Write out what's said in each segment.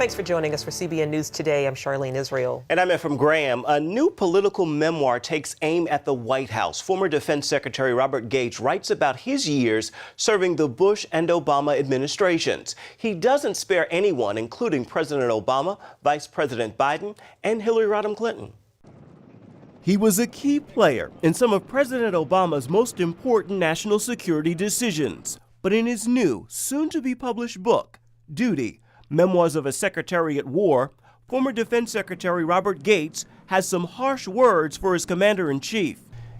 Thanks for joining us for CBN News Today. I'm Charlene Israel. And I'm Ephraim Graham. A new political memoir takes aim at the White House. Former Defense Secretary Robert Gates writes about his years serving the Bush and Obama administrations. He doesn't spare anyone, including President Obama, Vice President Biden, and Hillary Rodham Clinton. He was a key player in some of President Obama's most important national security decisions. But in his new, soon-to-be-published book, Duty, Memoirs of a Secretary at War, former Defense Secretary Robert Gates has some harsh words for his commander-in-chief.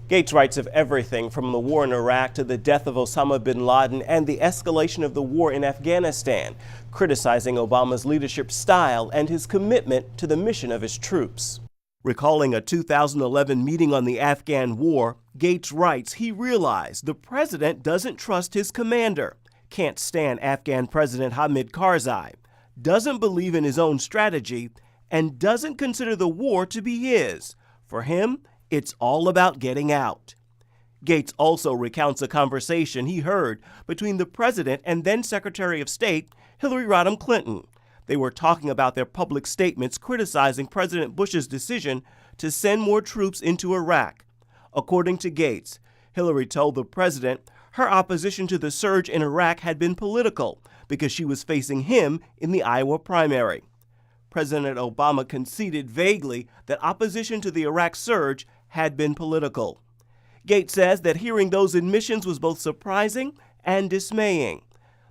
Gates writes of everything from the war in Iraq to the death of Osama bin Laden and the escalation of the war in Afghanistan, criticizing Obama's leadership style and his commitment to the mission of his troops. Recalling a 2011 meeting on the Afghan war, Gates writes he realized the president doesn't trust his commander, can't stand Afghan President Hamid Karzai, doesn't believe in his own strategy, and doesn't consider the war to be his. For him, it's all about getting out. Gates also recounts a conversation he heard between the president and then Secretary of State Hillary Rodham Clinton. They were talking about their public statements criticizing President Bush's decision to send more troops into Iraq. According to Gates, Hillary told the president her opposition to the surge in Iraq had been political because she was facing him in the Iowa primary. President Obama conceded vaguely that opposition to the Iraq surge had been political. Gates says that hearing those admissions was both surprising and dismaying.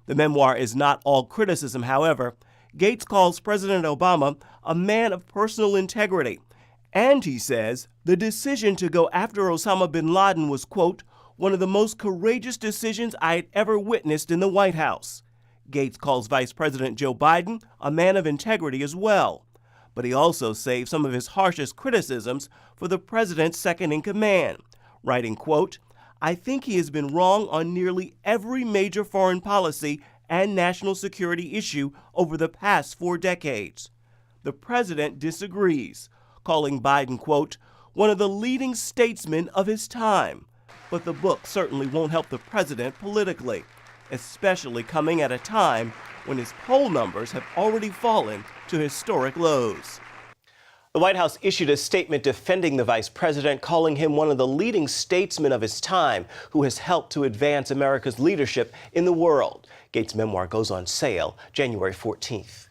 The memoir is not all criticism, however. Gates calls President Obama a man of personal integrity, and he says the decision to go after Osama bin Laden was, quote, one of the most courageous decisions I had ever witnessed in the White House. Gates calls Vice President Joe Biden a man of integrity as well. But he also saved some of his harshest criticisms for the president's second-in-command, writing, quote, I think he has been wrong on nearly every major foreign policy and national security issue over the past 4 decades. The president disagrees, calling Biden, quote, one of the leading statesmen of his time. But the book certainly won't help the president politically, especially coming at a time when his poll numbers have already fallen to historic lows. The White House issued a statement defending the vice president, calling him one of the leading statesmen of his time who has helped to advance America's leadership in the world. Gates' memoir goes on sale January 14th.